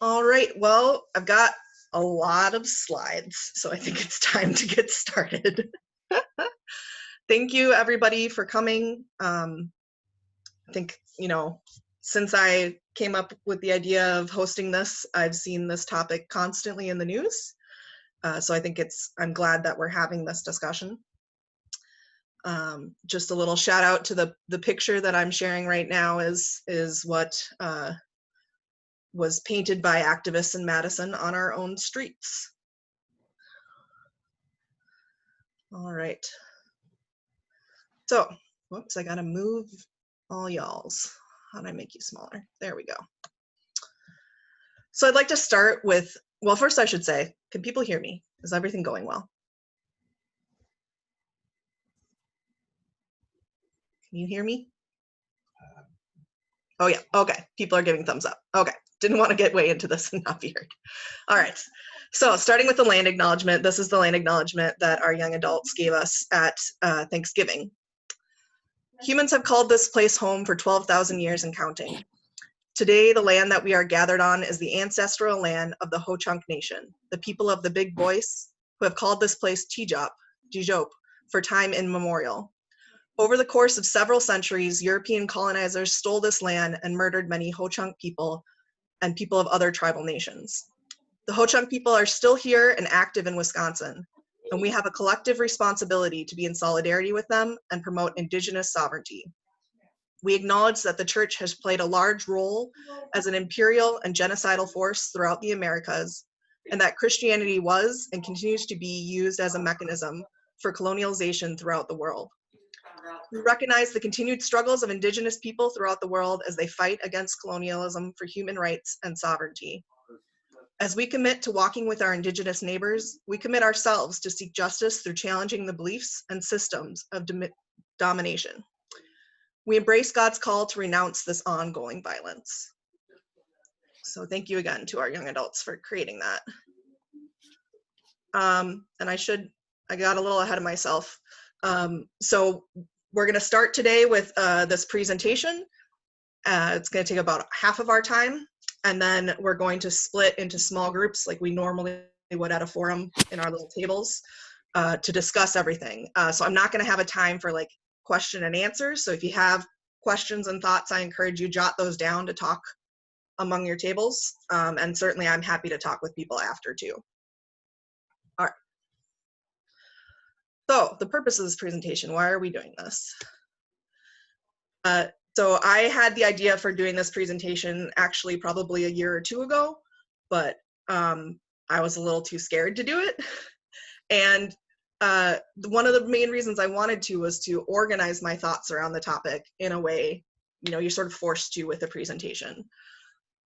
All right, well, I've got a lot of slides, so I think it's time to get started. Thank you, everybody, for coming. I think, since I came up with the idea of hosting this, I've seen this topic constantly in the news. So I think I'm glad that we're having this discussion. Just a little shout out to the picture that I'm sharing right now is what was painted by activists in Madison on our own streets. All right. So, whoops, I gotta move all y'alls. How do I make you smaller? There we go. So I'd like to start with, well, first I should say, can people hear me? Is everything going well? Can you hear me? Oh yeah, okay, people are giving thumbs up. Okay, didn't want to get way into this and not be heard. All right, so starting with the land acknowledgement, this is the land acknowledgement that our young adults gave us at Thanksgiving. Humans have called this place home for 12,000 years and counting. Today, the land that we are gathered on is the ancestral land of the Ho-Chunk Nation, the people of the Big Voice, who have called this place Tijop, for time immemorial. Over the course of several centuries, European colonizers stole this land and murdered many Ho-Chunk people and people of other tribal nations. The Ho-Chunk people are still here and active in Wisconsin, and we have a collective responsibility to be in solidarity with them and promote Indigenous sovereignty. We acknowledge that the church has played a large role as an imperial and genocidal force throughout the Americas, and that Christianity was and continues to be used as a mechanism for colonialization throughout the world. We recognize the continued struggles of Indigenous people throughout the world as they fight against colonialism for human rights and sovereignty. As we commit to walking with our Indigenous neighbors, we commit ourselves to seek justice through challenging the beliefs and systems of domination. We embrace God's call to renounce this ongoing violence. So thank you again to our young adults for creating that. And I got a little ahead of myself. So we're going to start today with this presentation. It's going to take about half of our time, and then we're going to split into small groups like we normally would at a forum in our little tables to discuss everything. So I'm not going to have a time for like question and answers. So if you have questions and thoughts, I encourage you jot those down to talk among your tables. And certainly I'm happy to talk with people after too. All right. So the purpose of this presentation, why are we doing this? So I had the idea for doing this presentation actually probably a year or two ago, but I was a little too scared to do it. And one of the main reasons I wanted to was to organize my thoughts around the topic in a way, you're sort of forced to with a presentation.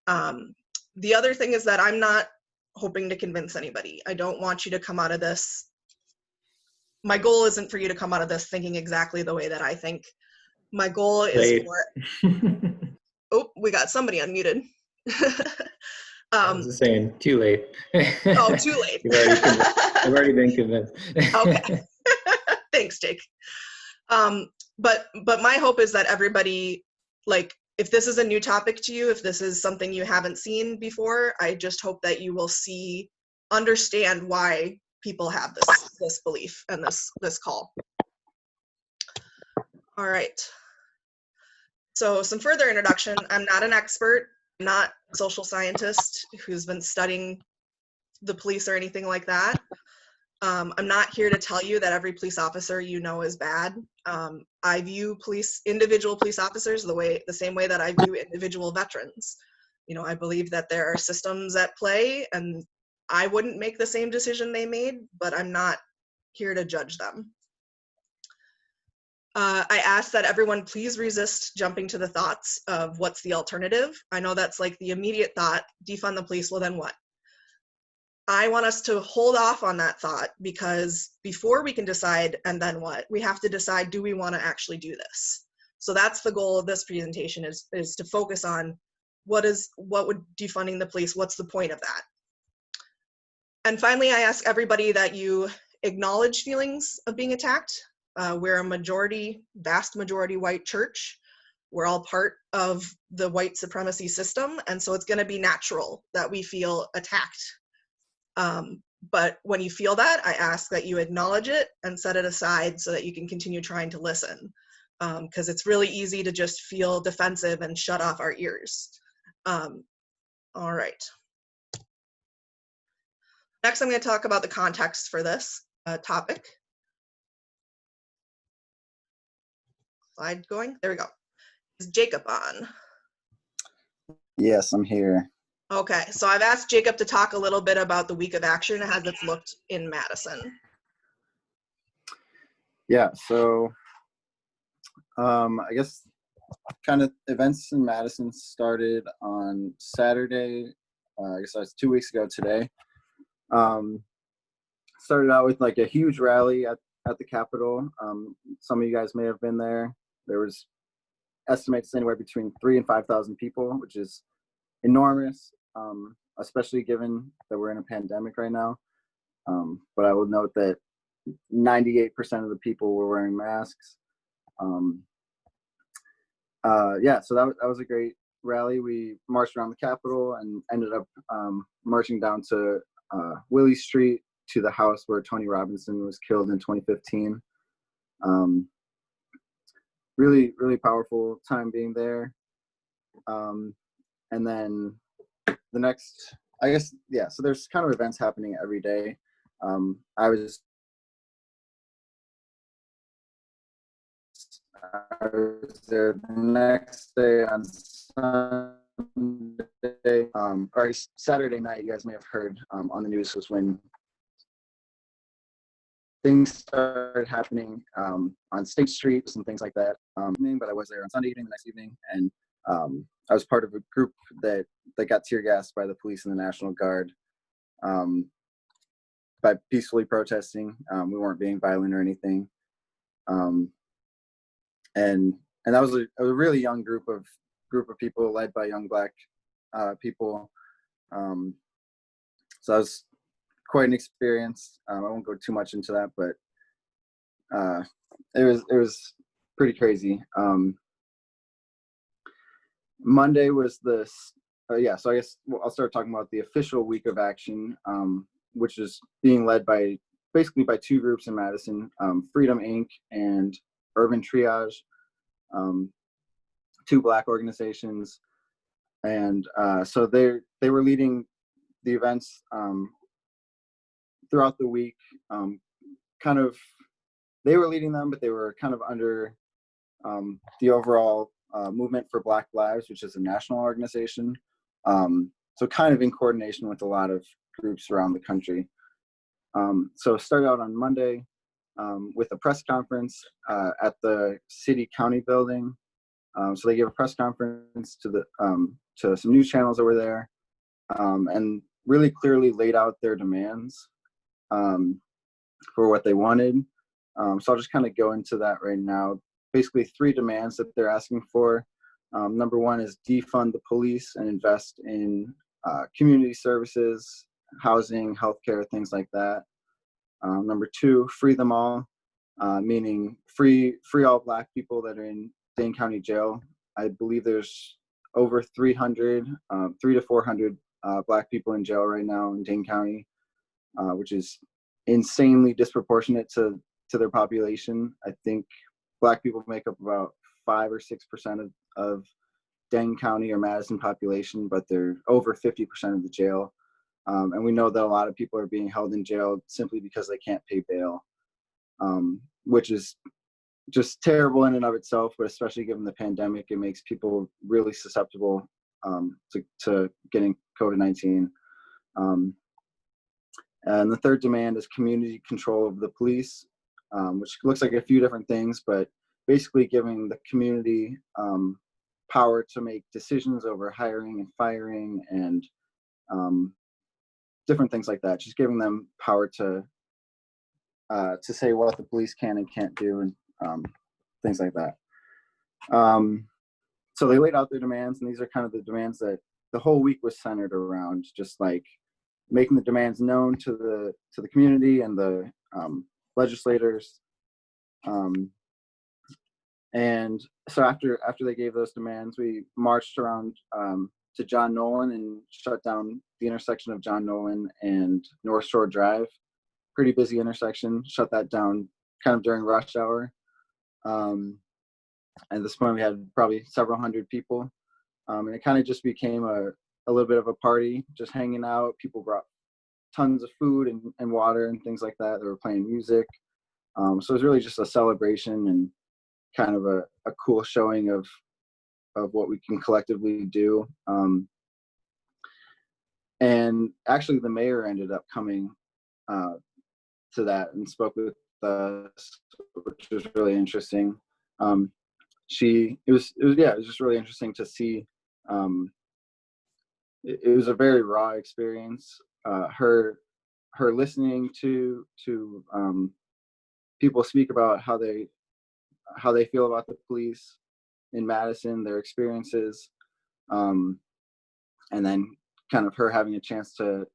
The other thing is that I'm not hoping to convince anybody. I don't want you to come out of this. My goal isn't for you to come out of this thinking exactly the way that I think. My goal is for, oh, we got somebody unmuted. I was just saying, too late. Oh, too late. I've already been convinced. Okay. Thanks, Jake. But my hope is that everybody, like, if this is a new topic to you, if this is something you haven't seen before, I just hope that you will understand why people have this belief and this call. All right. So some further introduction. I'm not an expert, I'm not a social scientist who's been studying the police or anything like that. I'm not here to tell you that every police officer is bad. I view individual police officers the same way that I view individual veterans. I believe that there are systems at play, and I wouldn't make the same decision they made, but I'm not here to judge them. I ask that everyone please resist jumping to the thoughts of what's the alternative. I know that's like the immediate thought, defund the police, well then what? I want us to hold off on that thought, because before we can decide and then what, we have to decide, do we want to actually do this? So that's the goal of this presentation, is to focus on what would defunding the police, what's the point of that? And finally, I ask everybody that you acknowledge feelings of being attacked. We're a vast majority white church. We're all part of the white supremacy system, and so it's going to be natural that we feel attacked. But when you feel that, I ask that you acknowledge it and set it aside so that you can continue trying to listen, because it's really easy to just feel defensive and shut off our ears. All right. Next, I'm going to talk about the context for this topic. Slide going. There we go. Is Jacob on? Yes, I'm here. Okay, so I've asked Jacob to talk a little bit about the week of action as it's looked in Madison. Yeah, so I guess kind of events in Madison started on Saturday. I guess that's 2 weeks ago today. Started out with like a huge rally at the Capitol. Some of you guys may have been there. There was estimates anywhere between 3,000 and 5,000 people, which is enormous, especially given that we're in a pandemic right now. But I will note that 98% of the people were wearing masks. Yeah, so that was a great rally. We marched around the Capitol and ended up marching down to Willie Street to the house where Tony Robinson was killed in 2015. Really, really powerful time being there. And then the next, I guess, yeah, so there's kind of events happening every day. I was there the next day on Sunday, or Saturday night, you guys may have heard on the news, was when things started happening on State Street and things like that. But I was there on Sunday evening, the next evening, and I was part of a group that got tear gassed by the police and the National Guard by peacefully protesting. We weren't being violent or anything. And that was a really young group of people led by young Black people. So that was quite an experience. I won't go too much into that, but it was pretty crazy. Monday was the so I guess I'll start talking about the official week of action, which is being led by basically by two groups in Madison, Freedom Inc. and Urban Triage, two Black organizations, and so they were leading the events throughout the week. Kind of, they were leading them, but they were kind of under the overall Movement for Black Lives, which is a national organization. So kind of in coordination with a lot of groups around the country. So it started out on Monday with a press conference at the city county building. So they gave a press conference to some news channels that were there, and really clearly laid out their demands for what they wanted. So I'll just kind of go into that right now. Basically, three demands that they're asking for. Number one is defund the police and invest in community services, housing, healthcare, things like that. Number two, free them all, meaning free all Black people that are in Dane County Jail. I believe there's over 300 to 400 Black people in jail right now in Dane County, which is insanely disproportionate to their population. I think Black people make up about 5 or 6% of Dane County or Madison population, but they're over 50% of the jail. And we know that a lot of people are being held in jail simply because they can't pay bail, which is just terrible in and of itself, but especially given the pandemic, it makes people really susceptible to getting COVID-19. And the third demand is community control of the police, which looks like a few different things, but basically giving the community power to make decisions over hiring and firing and different things like that. Just giving them power to say what the police can and can't do, and things like that. So they laid out their demands, and these are kind of the demands that the whole week was centered around, just like making the demands known to the community and the legislators. And so after they gave those demands, we marched around to John Nolan and shut down the intersection of John Nolan and North Shore Drive. Pretty busy intersection. Shut that down kind of during rush hour. At this point, we had probably several hundred people, and it kind of just became a little bit of a party, just hanging out. People brought tons of food and water and things like that. They were playing music. So it was really just a celebration and kind of a cool showing of what we can collectively do. And actually, the mayor ended up coming to that and spoke with us, which was really interesting. It was just really interesting to see. It was a very raw experience. Her listening to people speak about how they feel about the police in Madison, their experiences, and then kind of her having a chance to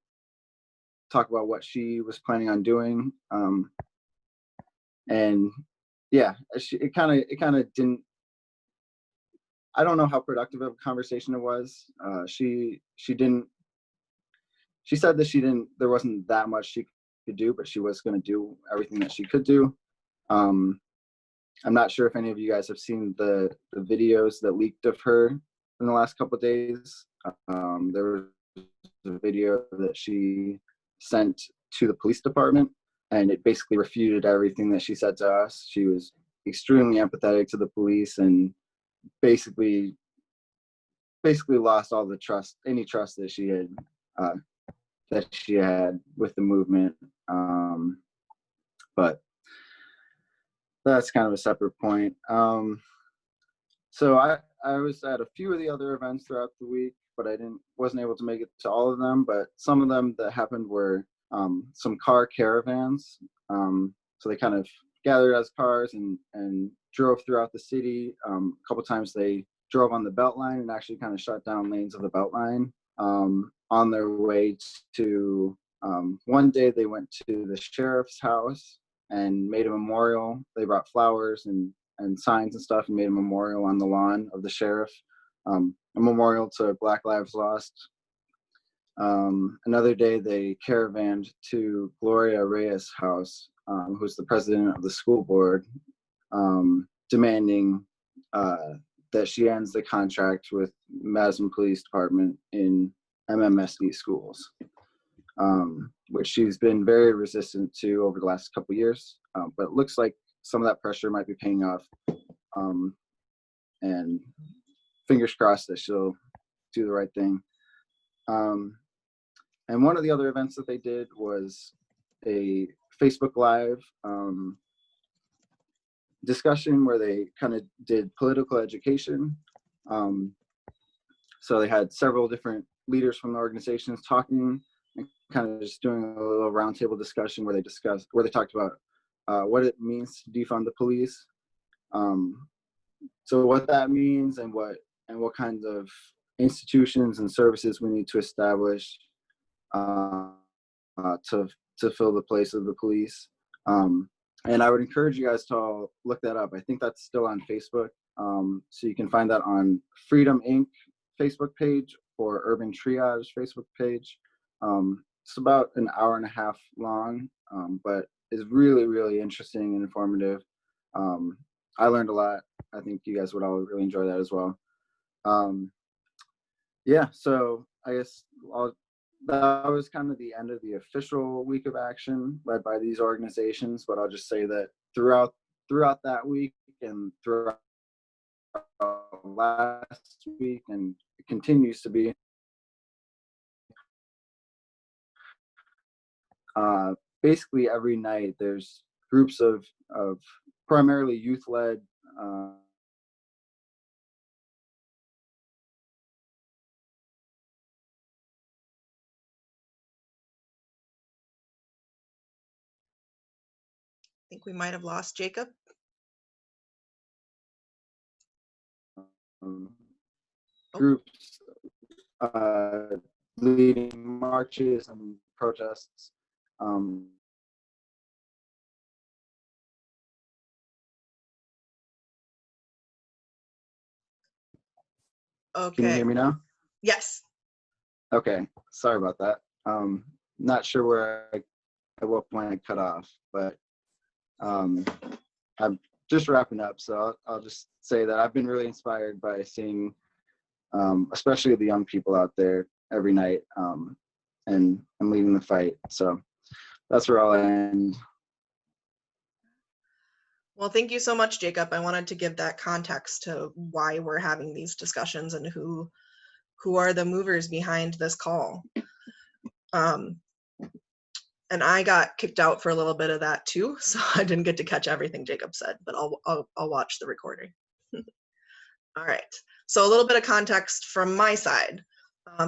talk about what she was planning on doing. And yeah, it kind of didn't. I don't know how productive of a conversation it was. She said that there wasn't that much she could do, but she was going to do everything that she could do. I'm not sure if any of you guys have seen the videos that leaked of her in the last couple of days. There was a video that she sent to the police department, and it basically refuted everything that she said to us. She was extremely empathetic to the police and basically lost all the trust, any trust that she had with the movement. But that's kind of a separate point. So I was at a few of the other events throughout the week, but I wasn't able to make it to all of them. But some of them that happened were some car caravans. So they kind of gathered as cars and drove throughout the city. A couple times they drove on the Beltline and actually kind of shut down lanes of the Beltline on their way to. One day they went to the sheriff's house and made a memorial. They brought flowers and signs and stuff and made a memorial on the lawn of the sheriff, a memorial to Black Lives Lost. Another day they caravanned to Gloria Reyes' house, who's the president of the school board, demanding that she ends the contract with Madison Police Department in MMSD schools, which she's been very resistant to over the last couple of years. But it looks like some of that pressure might be paying off, and fingers crossed that she'll do the right thing. And one of the other events that they did was a Facebook Live discussion where they kind of did political education. So they had several different leaders from the organizations talking and kind of just doing a little roundtable discussion where they talked about what it means to defund the police. So what that means and what kinds of institutions and services we need to establish to fill the place of the police. And I would encourage you guys to all look that up. I think that's still on Facebook. So you can find that on Freedom Inc. Facebook page or Urban Triage Facebook page. It's about an hour and a half long, but is really, really interesting and informative. I learned a lot. I think you guys would all really enjoy that as well. Yeah, so I guess that was kind of the end of the official week of action led by these organizations, but I'll just say that throughout that week and throughout last week, and it continues to be, basically every night there's groups of primarily youth-led I think we might have lost Jacob. Groups leading marches and protests. Can you Okay. hear me now? Yes. Okay, sorry about that. Not sure at what point I cut off, but I'm just wrapping up. So I'll just say that I've been really inspired by seeing, especially the young people out there every night, and leading the fight. So that's where I'll end. Well, thank you so much, Jacob. I wanted to give that context to why we're having these discussions and who are the movers behind this call. And I got kicked out for a little bit of that too, so I didn't get to catch everything Jacob said, but I'll watch the recording. All right, so a little bit of context from my side.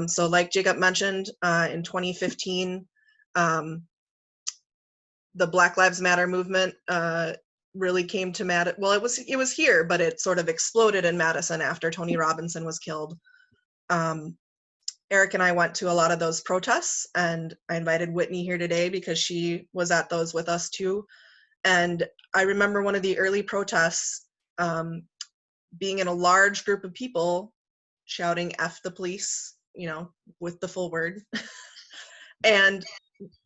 So like Jacob mentioned, in 2015, the Black Lives Matter movement really came to Madison. Well, it was here, but it sort of exploded in Madison after Tony Robinson was killed. Eric and I went to a lot of those protests, and I invited Whitney here today because she was at those with us too. And I remember one of the early protests being in a large group of people shouting "F the police," you know, with the full word. And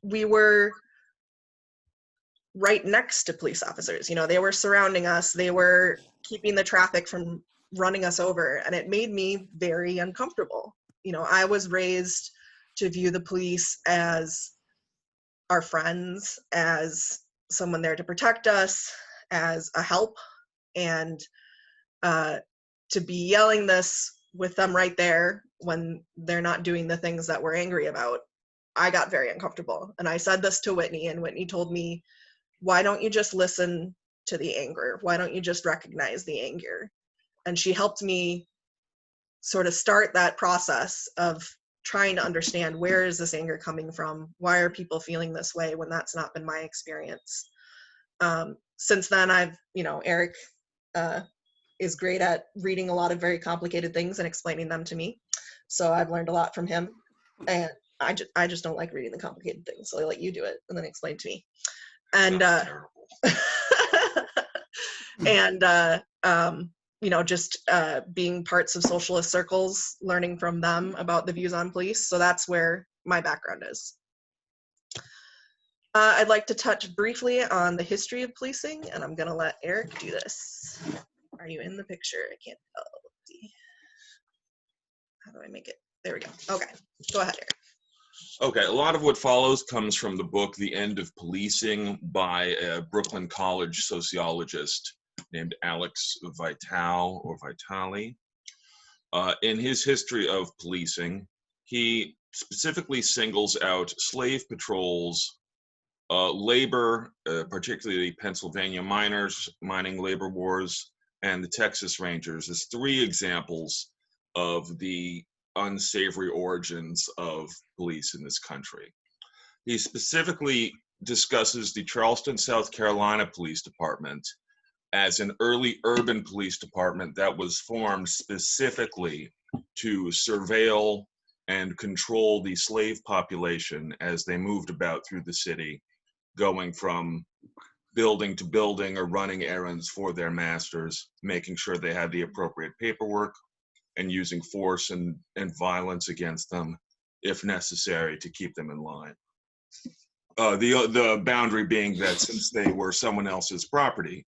we were right next to police officers. You know, they were surrounding us. They were keeping the traffic from running us over, and it made me very uncomfortable. You know, I was raised to view the police as our friends, as someone there to protect us, as a help, and to be yelling this with them right there when they're not doing the things that we're angry about, I got very uncomfortable. And I said this to Whitney, and Whitney told me, why don't you just listen to the anger? Why don't you just recognize the anger? And she helped me sort of start that process of trying to understand, where is this anger coming from? Why are people feeling this way when that's not been my experience? Since then, Eric is great at reading a lot of very complicated things and explaining them to me. So I've learned a lot from him. And I just don't like reading the complicated things. So I let you do it and then explain to me. And just being parts of socialist circles, learning from them about the views on police. So that's where my background is. I'd like to touch briefly on the history of policing, and I'm going to let Eric do this. Are you in the picture? I can't tell. How do I make it? There we go. Okay, go ahead, Eric. Okay, a lot of what follows comes from the book The End of Policing by a Brooklyn College sociologist named Alex Vitale or Vitale. In his history of policing, he specifically singles out slave patrols, labor, particularly Pennsylvania miners, mining labor wars, and the Texas Rangers as three examples of the unsavory origins of police in this country. He specifically discusses the Charleston, South Carolina Police Department as an early urban police department that was formed specifically to surveil and control the slave population as they moved about through the city, going from building to building or running errands for their masters, making sure they had the appropriate paperwork, and using force and violence against them if necessary to keep them in line. The boundary being that since they were someone else's property,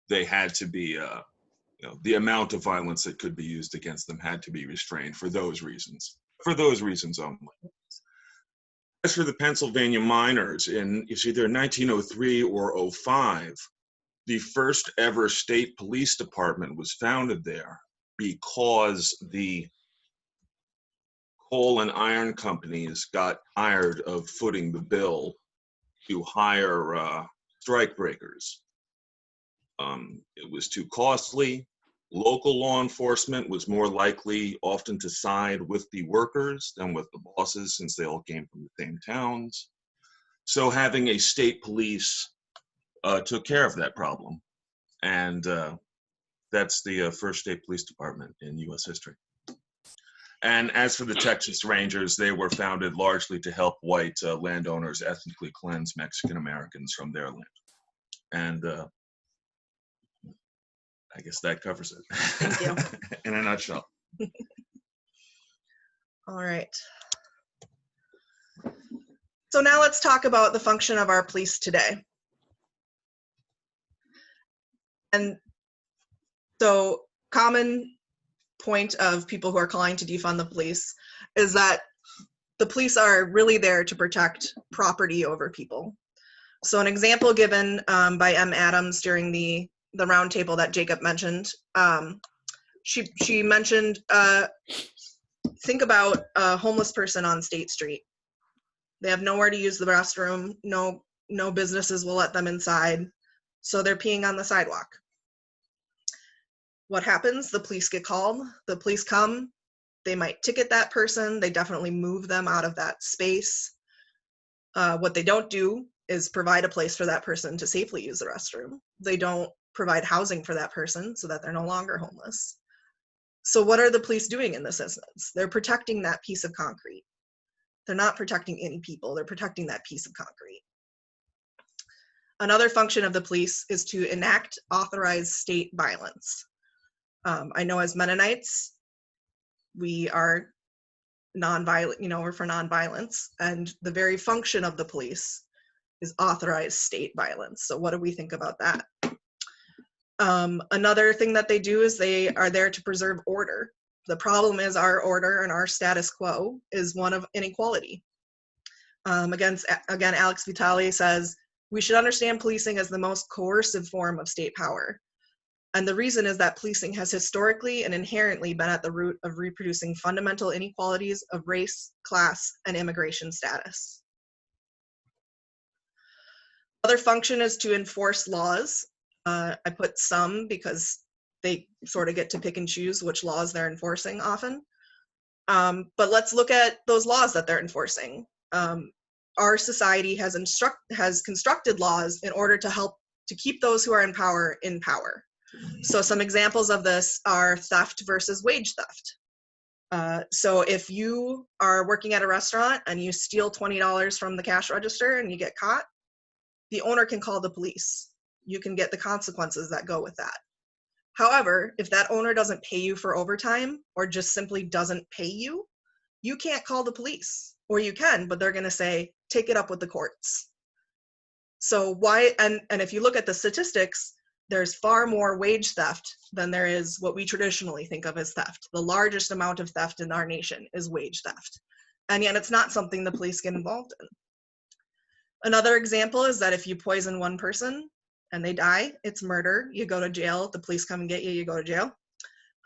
they had to be, the amount of violence that could be used against them had to be restrained for those reasons only. As for the Pennsylvania miners, it's either 1903 or 05, the first ever state police department was founded there because the coal and iron companies got tired of footing the bill to hire strike breakers. It was too costly. Local law enforcement was more likely often to side with the workers than with the bosses, since they all came from the same towns. So having a state police took care of that problem. And that's the first state police department in US history. And as for the Texas Rangers, they were founded largely to help white landowners ethnically cleanse Mexican Americans from their land. And I guess that covers it. Thank you. In a nutshell. All right. So now let's talk about the function of our police today. And so common point of people who are calling to defund the police is that the police are really there to protect property over people. So an example given by M. Adams during the roundtable that Jacob mentioned, she mentioned, think about a homeless person on State Street. They have nowhere to use the restroom, no businesses will let them inside, so they're peeing on the sidewalk. What happens? The police get called, the police come, they might ticket that person, they definitely move them out of that space. What they don't do is provide a place for that person to safely use the restroom. They don't provide housing for that person so that they're no longer homeless. So what are the police doing in this instance? They're protecting that piece of concrete. They're not protecting any people, they're protecting that piece of concrete. Another function of the police is to enact authorized state violence. I know as Mennonites, we are nonviolent, we're for nonviolence, and the very function of the police is authorized state violence. So what do we think about that? Another thing that they do is they are there to preserve order. The problem is our order and our status quo is one of inequality. Again, Alex Vitale says, we should understand policing as the most coercive form of state power. And the reason is that policing has historically and inherently been at the root of reproducing fundamental inequalities of race, class, and immigration status. Other function is to enforce laws. I put some because they sort of get to pick and choose which laws they're enforcing often. But let's look at those laws that they're enforcing. Our society has constructed laws in order to help to keep those who are in power in power. So some examples of this are theft versus wage theft. So if you are working at a restaurant and you steal $20 from the cash register and you get caught, the owner can call the police. You can get the consequences that go with that. However, if that owner doesn't pay you for overtime or just simply doesn't pay you, you can't call the police. Or you can, but they're going to say, take it up with the courts. So why, and if you look at the statistics, there's far more wage theft than there is what we traditionally think of as theft. The largest amount of theft in our nation is wage theft. And yet it's not something the police get involved in. Another example is that if you poison one person and they die, it's murder. You go to jail, the police come and get you, you go to jail.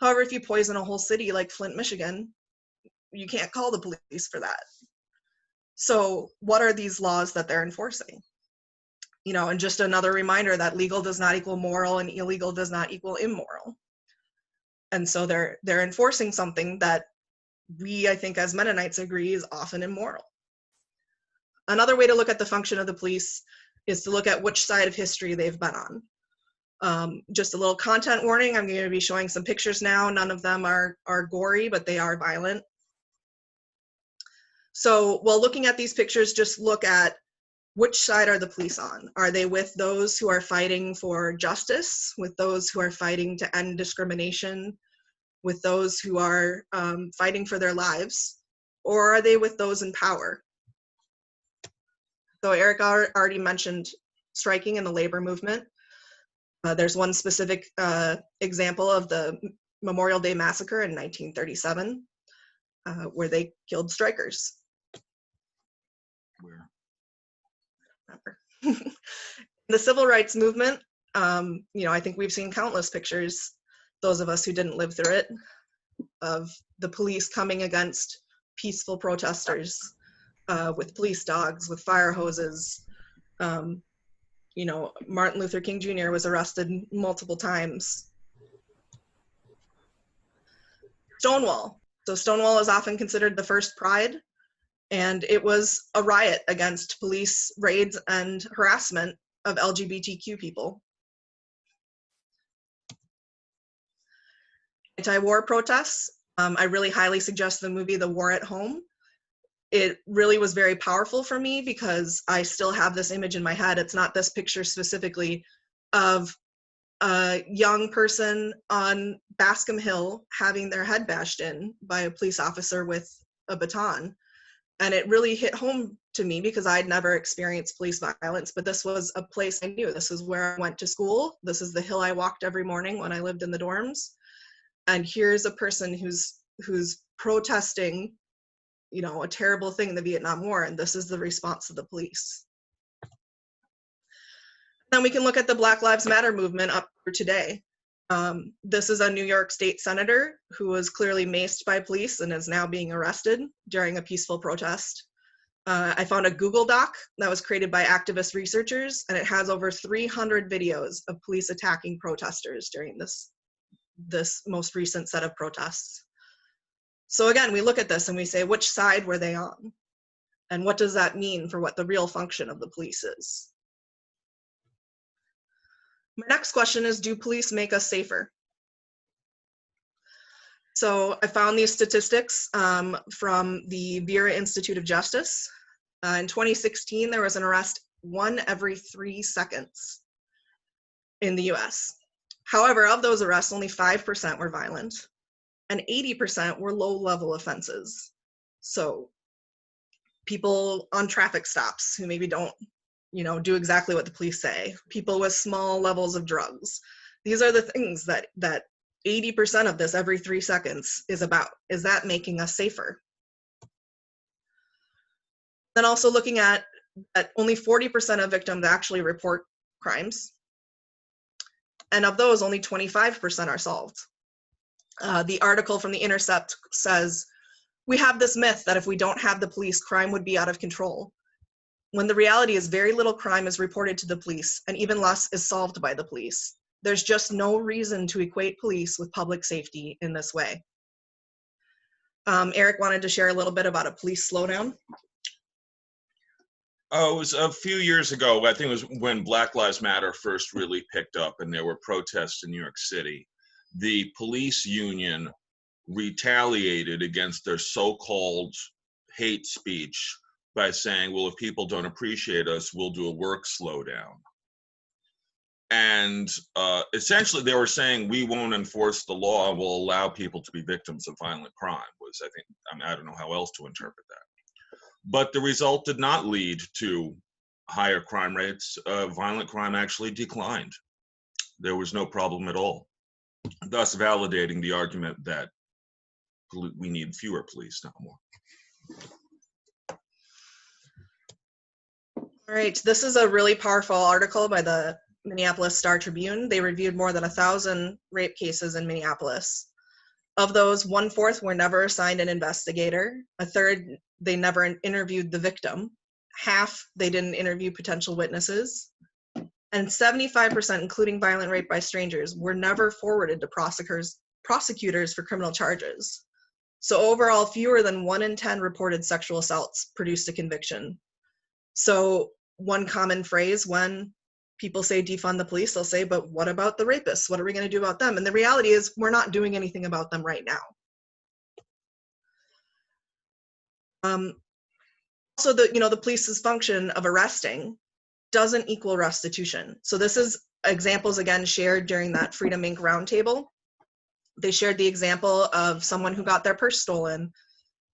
However, if you poison a whole city like Flint, Michigan, you can't call the police for that. So what are these laws that they're enforcing? And just another reminder that legal does not equal moral and illegal does not equal immoral. And so they're enforcing something that we, I think, as Mennonites agree is often immoral. Another way to look at the function of the police is to look at which side of history they've been on. Just a little content warning, I'm going to be showing some pictures now. None of them are gory, but they are violent. So while looking at these pictures, just look at which side are the police on? Are they with those who are fighting for justice, with those who are fighting to end discrimination, with those who are fighting for their lives, or are they with those in power? So Eric already mentioned striking in the labor movement. There's one specific example of the Memorial Day Massacre in 1937, where they killed strikers. Where? The civil rights movement, I think we've seen countless pictures, those of us who didn't live through it, of the police coming against peaceful protesters with police dogs, with fire hoses. Martin Luther King Jr. was arrested multiple times. Stonewall. So Stonewall is often considered the first Pride, and it was a riot against police raids and harassment of LGBTQ people. Anti-war protests. I really highly suggest the movie The War at Home. It really was very powerful for me because I still have this image in my head. It's not this picture specifically of a young person on Bascom Hill having their head bashed in by a police officer with a baton. And it really hit home to me because I'd never experienced police violence, but this was a place I knew. This is where I went to school. This is the hill I walked every morning when I lived in the dorms. And here's a person who's protesting, you know, a terrible thing in the Vietnam War, and this is the response of the police. Then we can look at the Black Lives Matter movement up for today. This is a New York State senator who was clearly maced by police and is now being arrested during a peaceful protest. I found a Google Doc that was created by activist researchers, and it has over 300 videos of police attacking protesters during this most recent set of protests. So again, we look at this and we say, which side were they on? And what does that mean for what the real function of the police is? My next question is, do police make us safer? So I found these statistics from the Vera Institute of Justice. In 2016, there was an arrest 1 every 3 seconds in the US. However, of those arrests, only 5% were violent, and 80% were low-level offenses. So people on traffic stops who maybe don't, you know, do exactly what the police say, people with small levels of drugs. These are the things that 80% of this every 3 seconds is about. Is that making us safer? Then also looking at only 40% of victims actually report crimes. And of those, only 25% are solved. The article from The Intercept says, we have this myth that if we don't have the police, crime would be out of control. When the reality is very little crime is reported to the police, and even less is solved by the police. There's just no reason to equate police with public safety in this way. Eric wanted to share a little bit about a police slowdown. Oh, it was a few years ago. I think it was when Black Lives Matter first really picked up and there were protests in New York City. The police union retaliated against their so-called hate speech by saying, well, if people don't appreciate us, we'll do a work slowdown. And essentially they were saying, we won't enforce the law, we'll allow people to be victims of violent crime, was, I don't know how else to interpret that. But the result did not lead to higher crime rates. Violent crime actually declined. There was no problem at all, thus validating the argument that we need fewer police, not more. All right, this is a really powerful article by the Minneapolis Star-Tribune. They reviewed more than 1,000 rape cases in Minneapolis. Of those, 1/4 were never assigned an investigator. 1/3, they never interviewed the victim. 1/2, they didn't interview potential witnesses. And 75%, including violent rape by strangers, were never forwarded to prosecutors for criminal charges. So overall, fewer than 1 in 10 reported sexual assaults produced a conviction. So one common phrase when people say defund the police, they'll say, but what about the rapists? What are we going to do about them? And the reality is we're not doing anything about them right now. Also, the police's function of arresting doesn't equal restitution. So this is examples, again, shared during that Freedom Inc. roundtable. They shared the example of someone who got their purse stolen,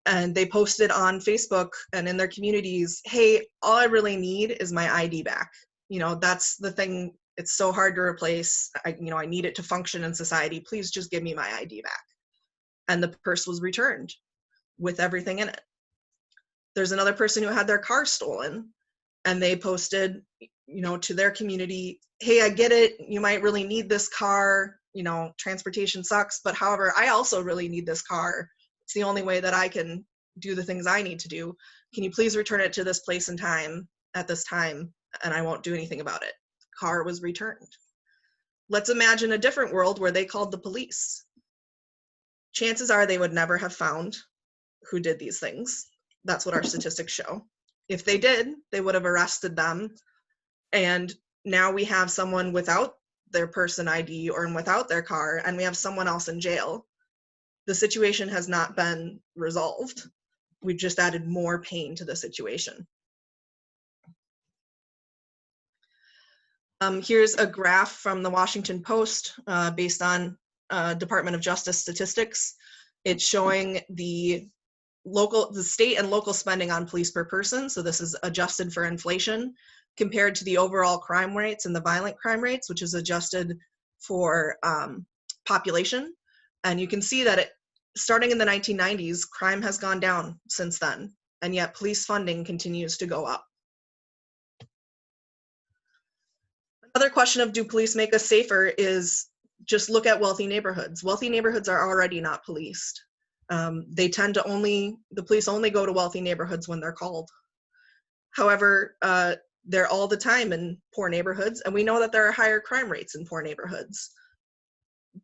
and they posted on Facebook and in their communities, hey, all I really need is my ID back. You know, that's the thing. It's so hard to replace. I need it to function in society. Please just give me my ID back. And the purse was returned with everything in it. There's another person who had their car stolen, and they posted, to their community, hey, I get it. You might really need this car. Transportation sucks, but however, I also really need this car. It's the only way that I can do the things I need to do. Can you please return it to this place and time at this time, and I won't do anything about it. Car was returned. Let's imagine a different world where they called the police. Chances are they would never have found who did these things. That's what our statistics show. If they did, they would have arrested them. And now we have someone without their person ID or without their car, and we have someone else in jail. The situation has not been resolved. We've just added more pain to the situation. Here's a graph from the Washington Post based on Department of Justice statistics. It's showing the the state and local spending on police per person, so this is adjusted for inflation, compared to the overall crime rates and the violent crime rates, which is adjusted for population. And you can see that starting in the 1990s, crime has gone down since then, and yet police funding continues to go up. Another question of do police make us safer is just look at wealthy neighborhoods. Wealthy neighborhoods are already not policed. They tend to the police only go to wealthy neighborhoods when they're called. However, they're all the time in poor neighborhoods, and we know that there are higher crime rates in poor neighborhoods.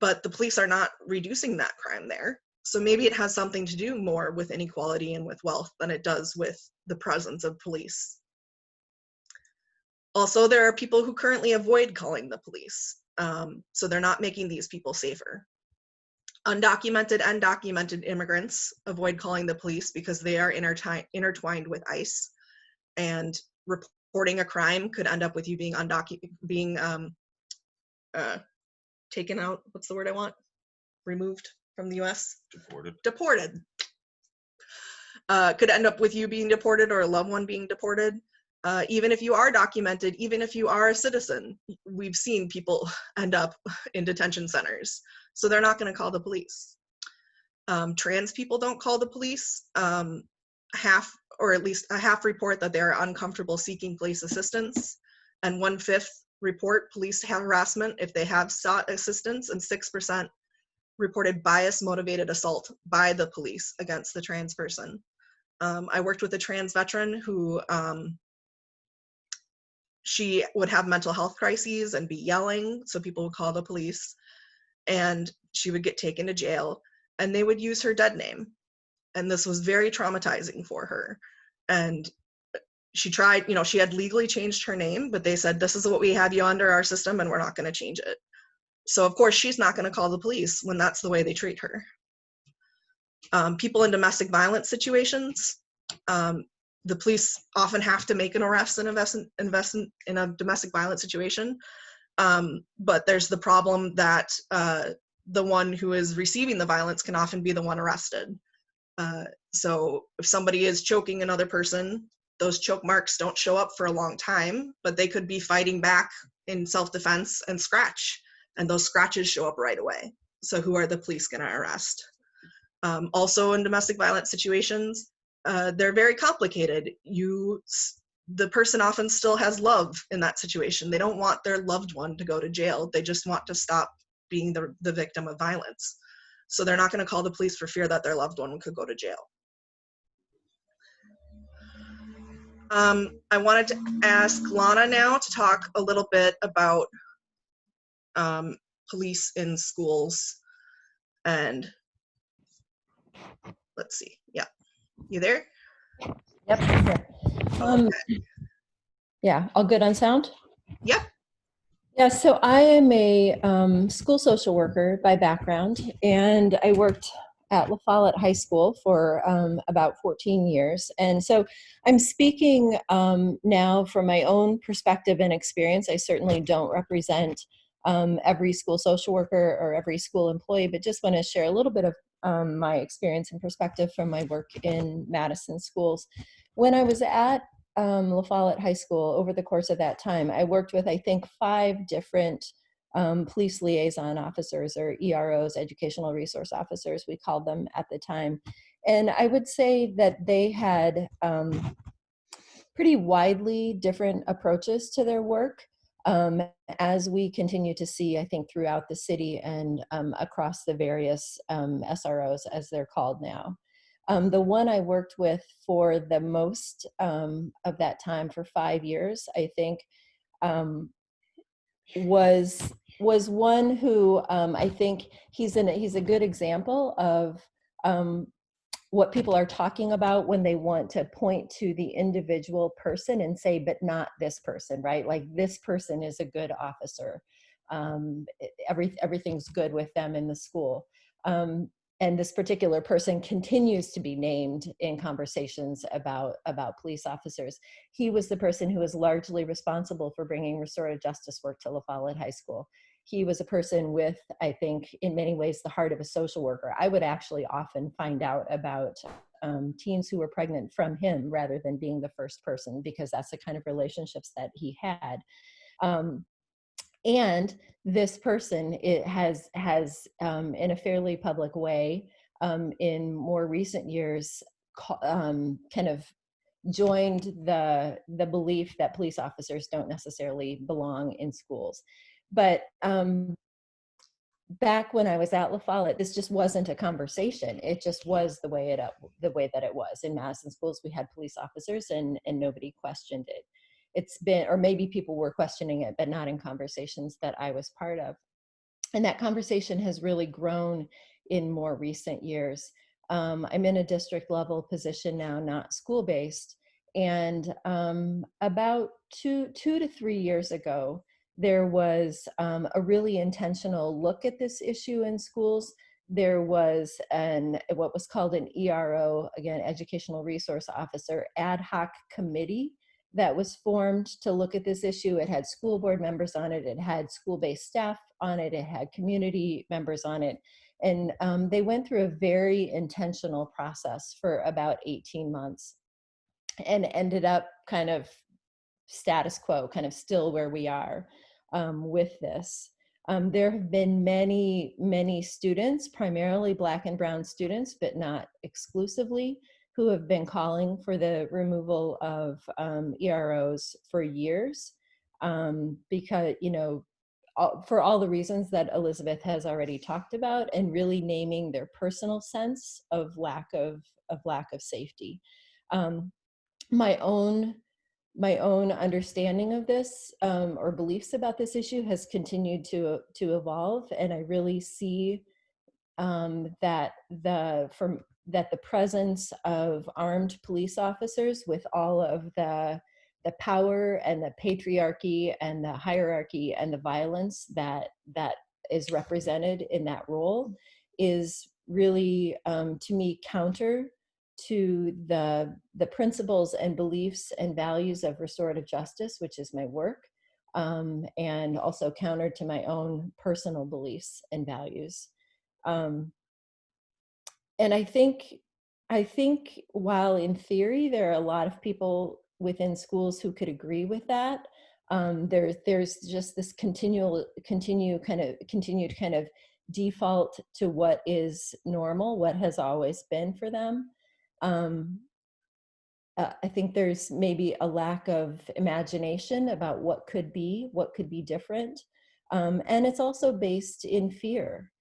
But the police are not reducing that crime there. So maybe it has something to do more with inequality and with wealth than it does with the presence of police. Also, there are people who currently avoid calling the police. So they're not making these people safer. Undocumented and documented immigrants avoid calling the police because they are intertwined with ICE, and reporting a crime could end up with you being taken out. What's the word I want? Removed from the U.S. Deported. Could end up with you being deported or a loved one being deported. Even if you are documented, even if you are a citizen, we've seen people end up in detention centers. So they're not going to call the police. Trans people don't call the police. Half, or at least a half, report that they are uncomfortable seeking police assistance, and 1/5 report police harassment if they have sought assistance, and 6% reported bias-motivated assault by the police against the trans person. I worked with a trans veteran who she would have mental health crises and be yelling, so people would call the police, and she would get taken to jail, and they would use her dead name. And this was very traumatizing for her. And she tried, she had legally changed her name, but they said, this is what we have you under our system, and we're not going to change it. So of course she's not going to call the police when that's the way they treat her. People in domestic violence situations, the police often have to make an arrest and invest in a domestic violence situation. But there's the problem that the one who is receiving the violence can often be the one arrested. So if somebody is choking another person, those choke marks don't show up for a long time, but they could be fighting back in self-defense and scratch, and those scratches show up right away. So who are the police going to arrest? Also in domestic violence situations, they're very complicated. The person often still has love in that situation. They don't want their loved one to go to jail. They just want to stop being the victim of violence. So they're not going to call the police for fear that their loved one could go to jail. I wanted to ask Lana now to talk a little bit about police in schools. And let's see. Yeah. You there? Yep. I'm here. Okay. Yeah, all good on sound? Yeah. Yeah, so I am a school social worker by background, and I worked at La Follette High School for about 14 years. And so I'm speaking now from my own perspective and experience. I certainly don't represent every school social worker or every school employee, but just want to share a little bit of my experience and perspective from my work in Madison schools. When I was at La Follette High School, over the course of that time, I worked with, I think, 5 different police liaison officers, or EROs, educational resource officers, we called them at the time. And I would say that they had pretty widely different approaches to their work, as we continue to see, I think, throughout the city and across the various SROs, as they're called now. The one I worked with for the most of that time, for 5 years, I think, was one who I think he's a good example of what people are talking about when they want to point to the individual person and say, but not this person, right? Like, this person is a good officer. Everything's good with them in the school. And this particular person continues to be named in conversations about police officers. He was the person who was largely responsible for bringing restorative justice work to La Follette High School. he was a person with, I think, in many ways, the heart of a social worker. I would actually often find out about teens who were pregnant from him rather than being the first person, because that's the kind of relationships that he had. And this person, it has in a fairly public way, in more recent years, kind of joined the belief that police officers don't necessarily belong in schools. But back when I was at La Follette, this just wasn't a conversation. It just was the way that it was. In Madison schools, we had police officers, and nobody questioned it. It's been, or maybe people were questioning it, but not in conversations that I was part of. And that conversation has really grown in more recent years. I'm in a district level position now, not school-based. And about two to 3 years ago, there was a really intentional look at this issue in schools. There was what was called an ERO, again, Educational Resource Officer, ad hoc committee that was formed to look at this issue. It had school board members on it. It had school-based staff on it. It had community members on it. And they went through a very intentional process for about 18 months and ended up kind of status quo, kind of still where we are with this. There have been many students, primarily Black and brown students, but not exclusively, who have been calling for the removal of EROs for years, because, for all the reasons that Elizabeth has already talked about, and really naming their personal sense of lack of safety. My own understanding of this, or beliefs about this issue, has continued to evolve, and I really see that the presence of armed police officers with all of the power and the patriarchy and the hierarchy and the violence that is represented in that role is really, to me, counter to the principles and beliefs and values of restorative justice, which is my work, and also counter to my own personal beliefs and values. And I think while in theory there are a lot of people within schools who could agree with that, there's just this continued kind of default to what is normal, what has always been for them. I think there's maybe a lack of imagination about what could be different. And it's also based in fear,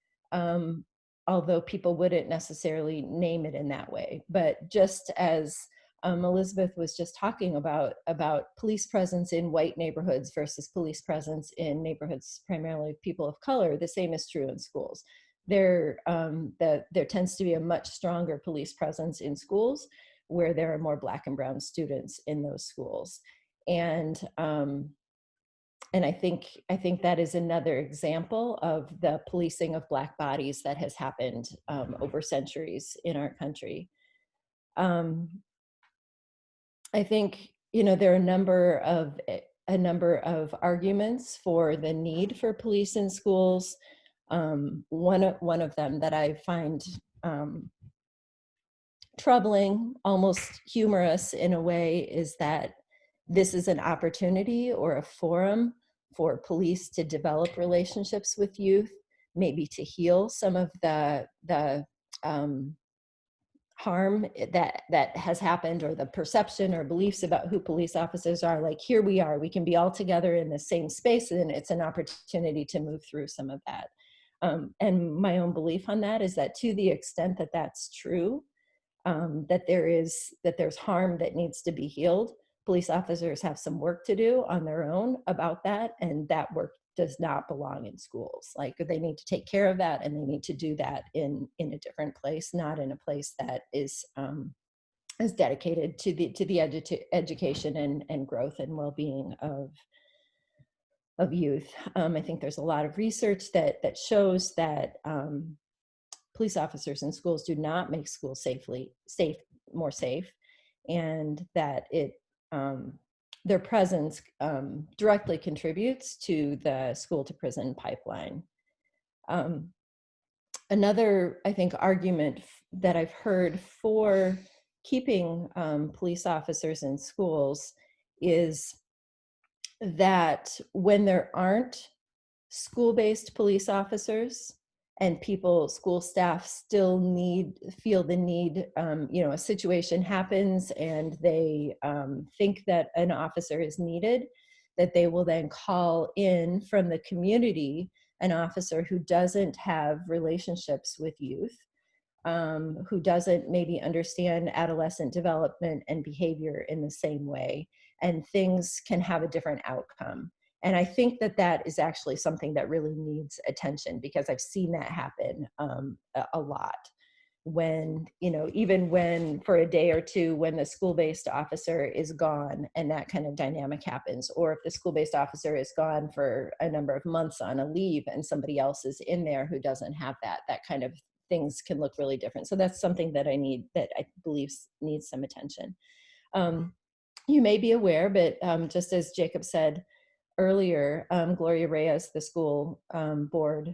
although people wouldn't necessarily name it in that way. But just as Elizabeth was just talking about police presence in white neighborhoods versus police presence in neighborhoods primarily of people of color, the same is true in schools. There tends to be a much stronger police presence in schools where there are more Black and brown students in those schools. And I think that is another example of the policing of Black bodies that has happened over centuries in our country. I think, there are a number of arguments for the need for police in schools. One of them that I find troubling, almost humorous in a way, is that this is an opportunity or a forum for police to develop relationships with youth, maybe to heal some of the harm that has happened, or the perception or beliefs about who police officers are. Like, here we are, we can be all together in the same space, and it's an opportunity to move through some of that. And my own belief on that is that, to the extent that that's true, that there's harm that needs to be healed, police officers have some work to do on their own about that, and that work does not belong in schools. Like, they need to take care of that, and they need to do that in a different place, not in a place that is dedicated to the education and growth and well-being of youth. I think there's a lot of research that shows that police officers in schools do not make schools more safe, and that it their presence directly contributes to the school to prison pipeline. Another, I think, argument that I've heard for keeping police officers in schools is that when there aren't school-based police officers and school staff still feel the need, a situation happens and they think that an officer is needed, that they will then call in from the community an officer who doesn't have relationships with youth, who doesn't maybe understand adolescent development and behavior in the same way, and things can have a different outcome. And I think that that is actually something that really needs attention, because I've seen that happen a lot. When, even when for a day or two, when the school-based officer is gone and that kind of dynamic happens, or if the school-based officer is gone for a number of months on a leave and somebody else is in there who doesn't have that kind of things can look really different. So that's something that I believe needs some attention. You may be aware, but just as Jacob said earlier, Gloria Reyes, the school board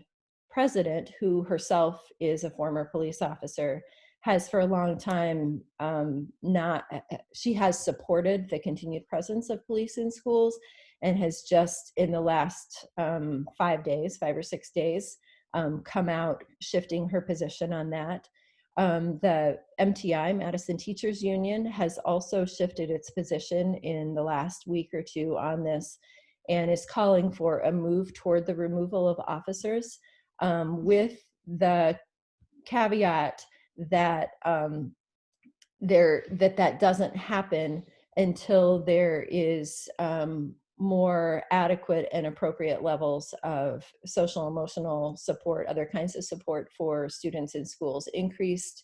president, who herself is a former police officer, has for a long time she has supported the continued presence of police in schools, and has just in the last 5 or 6 days, come out shifting her position on that. The MTI, Madison Teachers Union, has also shifted its position in the last week or two on this, and is calling for a move toward the removal of officers, with the caveat that that doesn't happen until there is more adequate and appropriate levels of social emotional support, other kinds of support for students in schools, increased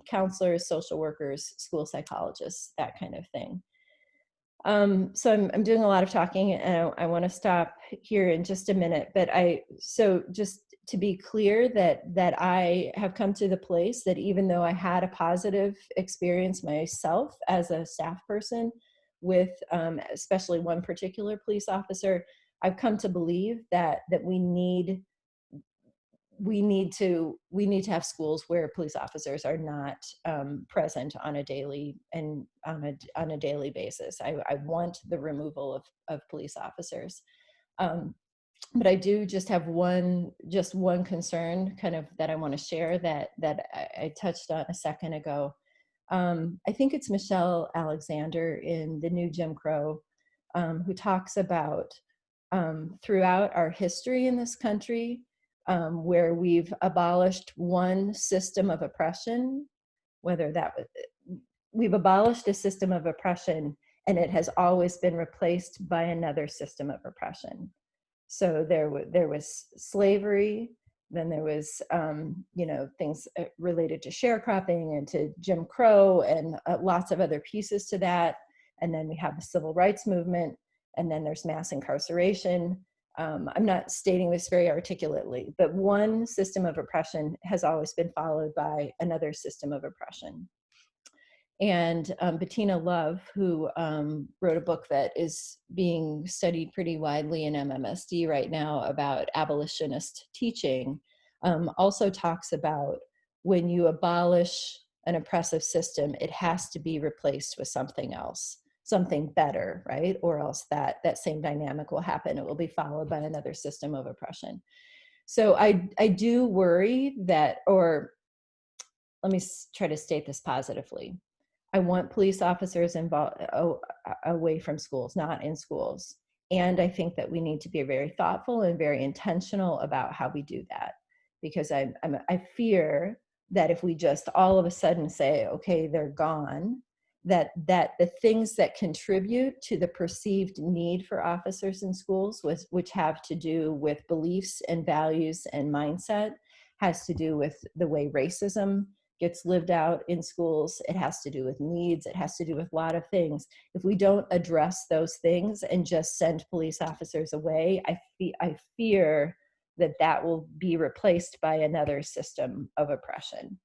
counselors, social workers, school psychologists, that kind of thing. So I'm doing a lot of talking, and I want to stop here in just a minute, but so just to be clear that I have come to the place that even though I had a positive experience myself as a staff person with especially one particular police officer, I've come to believe that we need to have schools where police officers are not present on a daily basis. I want the removal of police officers. But I do just have one concern kind of that I want to share that I touched on a second ago. I think it's Michelle Alexander in The New Jim Crow, who talks about throughout our history in this country, where we've abolished one system of oppression, we've abolished a system of oppression, and it has always been replaced by another system of oppression. So there was slavery, then there was things related to sharecropping and to Jim Crow and lots of other pieces to that. And then we have the civil rights movement, and then there's mass incarceration. I'm not stating this very articulately, but one system of oppression has always been followed by another system of oppression. And Bettina Love, who wrote a book that is being studied pretty widely in MMSD right now about abolitionist teaching, also talks about when you abolish an oppressive system, it has to be replaced with something else, something better, right? Or else that same dynamic will happen. It will be followed by another system of oppression. So I do worry that, or let me try to state this positively. I want police officers away from schools, not in schools. And I think that we need to be very thoughtful and very intentional about how we do that. Because I fear that if we just all of a sudden say, okay, they're gone, that the things that contribute to the perceived need for officers in schools, which have to do with beliefs and values and mindset, has to do with the way racism gets lived out in schools. It has to do with needs. It has to do with a lot of things. If we don't address those things and just send police officers away, I fear that will be replaced by another system of oppression.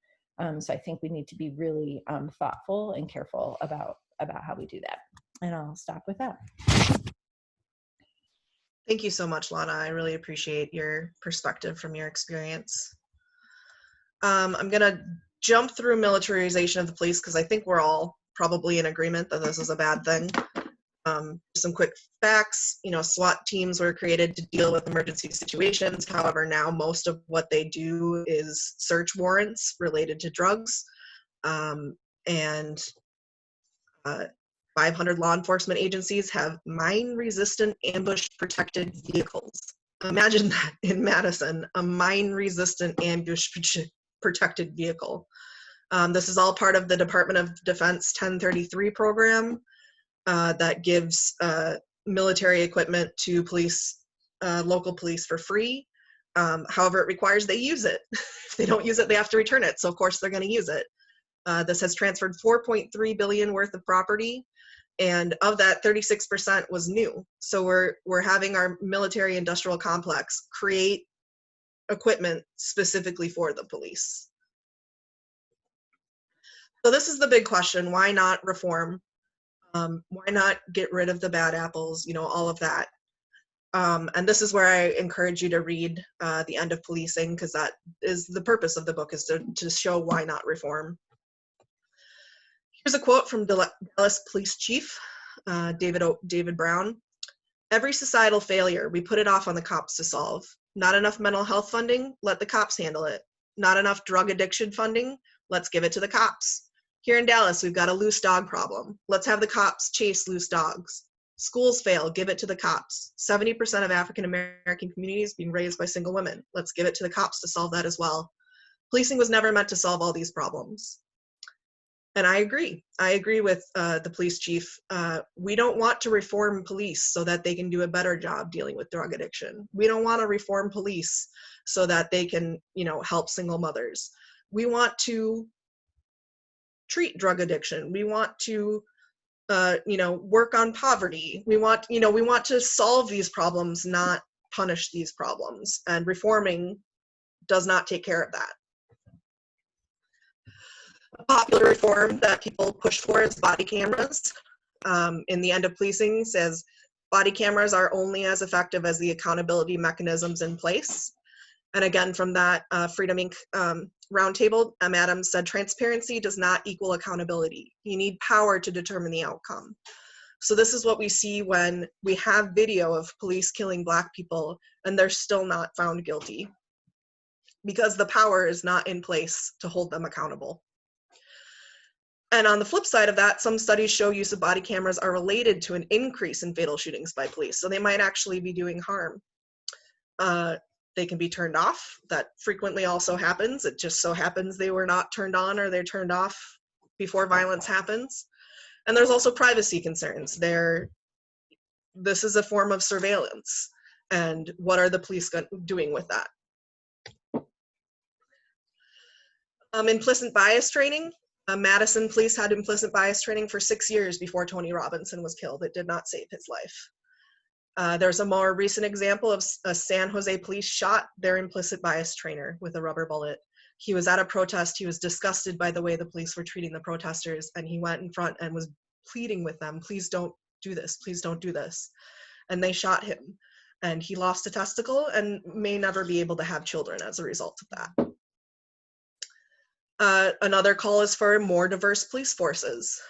So I think we need to be really thoughtful and careful about how we do that. And I'll stop with that. Thank you so much, Lana. I really appreciate your perspective from your experience. I'm going to jump through militarization of the police because I think we're all probably in agreement that this is a bad thing. Some quick facts, SWAT teams were created to deal with emergency situations. However, now most of what they do is search warrants related to drugs. And 500 law enforcement agencies have mine-resistant ambush-protected vehicles. Imagine that in Madison, a mine-resistant ambush-protected vehicle. This is all part of the Department of Defense 1033 program that gives military equipment to police, local police for free. However, it requires they use it. If they don't use it, they have to return it. So of course they're going to use it. This has transferred $4.3 billion worth of property, and of that, 36% was new. So we're having our military industrial complex create equipment specifically for the police. So this is the big question: why not reform? Why not get rid of the bad apples? All of that. And this is where I encourage you to read The End of Policing, because that is the purpose of the book, is to show why not reform. Here's a quote from Dallas Police Chief David Brown. "Every societal failure, we put it off on the cops to solve. Not enough mental health funding? Let the cops handle it. Not enough drug addiction funding? Let's give it to the cops. Here in Dallas, we've got a loose dog problem. Let's have the cops chase loose dogs. Schools fail, give it to the cops. 70% of African American communities being raised by single women. Let's give it to the cops to solve that as well. Policing was never meant to solve all these problems." And I agree. I agree with the police chief. We don't want to reform police so that they can do a better job dealing with drug addiction. We don't want to reform police so that they can, help single mothers. We want to treat drug addiction. We want to, work on poverty. We want to solve these problems, not punish these problems. And reforming does not take care of that. A popular reform that people push for is body cameras. In The End of Policing says body cameras are only as effective as the accountability mechanisms in place. And again, from that Freedom Inc. Roundtable, Adams said transparency does not equal accountability. You need power to determine the outcome. So this is what we see when we have video of police killing Black people and they're still not found guilty, because the power is not in place to hold them accountable. And on the flip side of that, some studies show use of body cameras are related to an increase in fatal shootings by police. So they might actually be doing harm. They can be turned off. That frequently also happens. It just so happens they were not turned on, or they're turned off before violence happens. And there's also privacy concerns. This is a form of surveillance. And what are the police doing with that? Implicit bias training. Madison police had implicit bias training for 6 years before Tony Robinson was killed. It did not save his life. There's a more recent example of a San Jose police shot their implicit bias trainer with a rubber bullet. He was at a protest. He was disgusted by the way the police were treating the protesters, and he went in front and was pleading with them, "Please don't do this. Please don't do this." And they shot him, and he lost a testicle and may never be able to have children as a result of that. Another call is for more diverse police forces.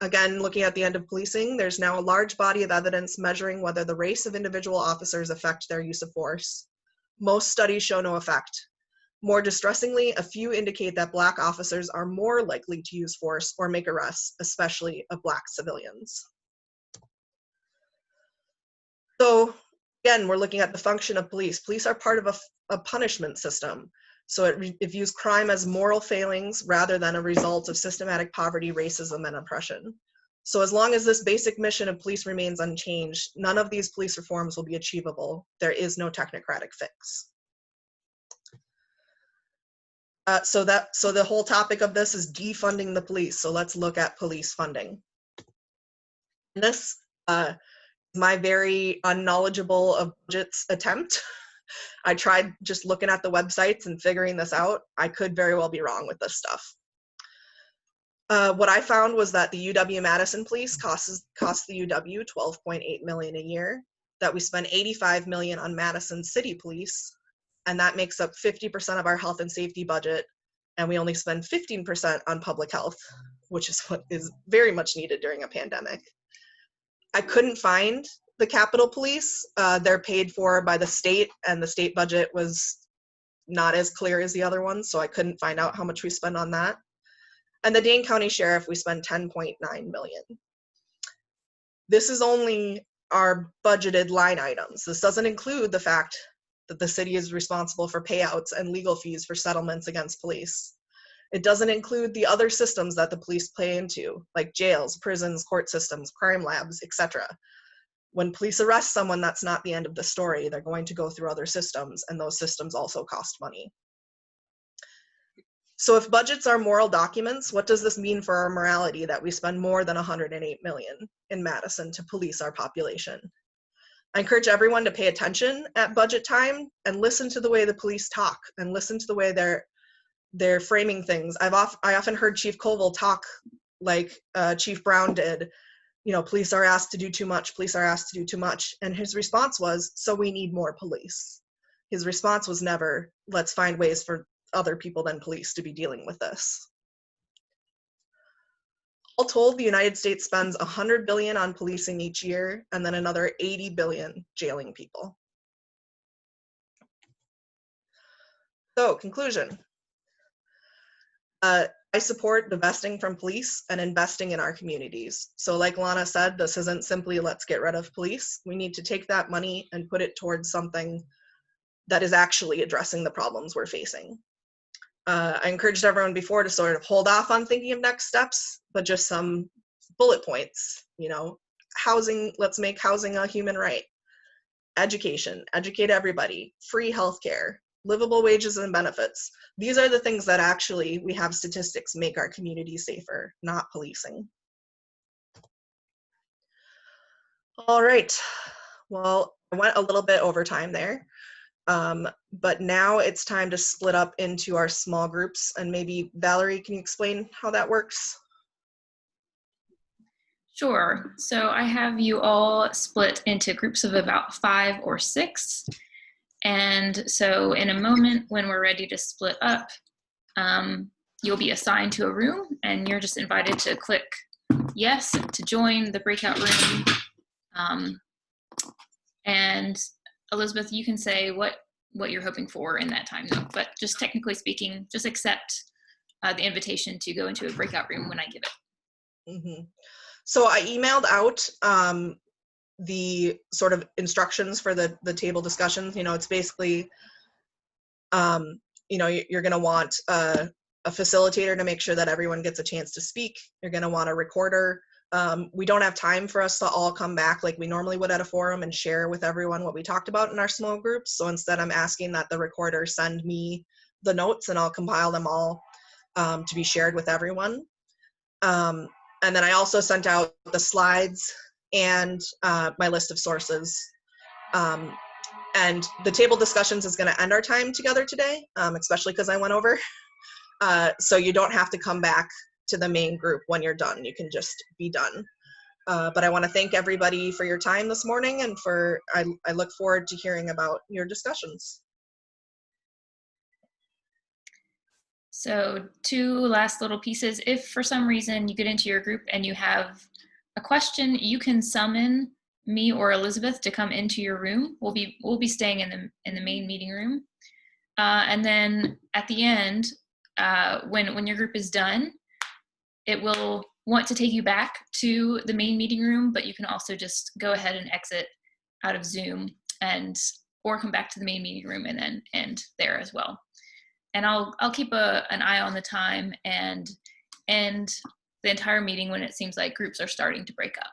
Again, looking at The End of Policing, there's now a large body of evidence measuring whether the race of individual officers affect their use of force. Most studies show no effect. More distressingly, a few indicate that Black officers are more likely to use force or make arrests, especially of Black civilians. So again, we're looking at the function of police. Police are part of a punishment system. So it views crime as moral failings rather than a result of systematic poverty, racism, and oppression. So as long as this basic mission of police remains unchanged, none of these police reforms will be achievable. There is no technocratic fix. So the whole topic of this is defunding the police. So let's look at police funding. This is my very unknowledgeable of budgets attempt. I tried just looking at the websites and figuring this out. I could very well be wrong with this stuff. What I found was that the UW-Madison police cost the UW $12.8 million a year, that we spend $85 million on Madison City Police, and that makes up 50% of our health and safety budget, and we only spend 15% on public health, which is what is very much needed during a pandemic. I couldn't find the Capitol Police. They're paid for by the state, and the state budget was not as clear as the other ones, so I couldn't find out how much we spend on that. And the Dane County Sheriff, we spend $10.9 million. This is only our budgeted line items. This doesn't include the fact that the city is responsible for payouts and legal fees for settlements against police. It doesn't include the other systems that the police play into, like jails, prisons, court systems, crime labs, etc. When police arrest someone, that's not the end of the story. They're going to go through other systems, and those systems also cost money. So if budgets are moral documents, what does this mean for our morality that we spend more than $108 million in Madison to police our population? I encourage everyone to pay attention at budget time and listen to the way the police talk and listen to the way they're framing things. I often heard Chief Colville talk like Chief Brown did. You know, police are asked to do too much, police are asked to do too much. And his response was, so we need more police. His response was never, let's find ways for other people than police to be dealing with this. All told, the United States spends $100 billion on policing each year, and then another $80 billion jailing people. So, conclusion. I support divesting from police and investing in our communities. So like Lana said, this isn't simply let's get rid of police. We need to take that money and put it towards something that is actually addressing the problems we're facing. I encouraged everyone before to sort of hold off on thinking of next steps, but just some bullet points, you know, housing, let's make housing a human right. Education, educate everybody, free healthcare, livable wages and benefits. These are the things that actually, we have statistics, make our communities safer, not policing. All right, well, I went a little bit over time there. But now it's time to split up into our small groups, and maybe Valerie, can you explain how that works? Sure. So I have you all split into groups of about 5 or 6. And so in a moment when we're ready to split up, you'll be assigned to a room, and you're just invited to click yes to join the breakout room. And Elizabeth, you can say what you're hoping for in that time, though. But just technically speaking, just accept the invitation to go into a breakout room when I give it. Mm-hmm. So I emailed out the sort of instructions for the table discussions. You know, it's basically, you know, you're going to want a facilitator to make sure that everyone gets a chance to speak. You're going to want a recorder. We don't have time for us to all come back like we normally would at a forum and share with everyone what we talked about in our small groups. So instead, I'm asking that the recorder send me the notes, and I'll compile them all to be shared with everyone. And then I also sent out the slides and my list of sources. And the table discussions is going to end our time together today, especially because I went over. So you don't have to come back to the main group when you're done. You can just be done. But I want to thank everybody for your time this morning, and I look forward to hearing about your discussions. So 2 last little pieces. If for some reason you get into your group and you have a question, you can summon me or Elizabeth to come into your room. We'll be staying in the main meeting room. And then at the end, when your group is done, it will want to take you back to the main meeting room, but you can also just go ahead and exit out of Zoom or come back to the main meeting room and then end there as well. And I'll keep an eye on the time and end the entire meeting when it seems like groups are starting to break up.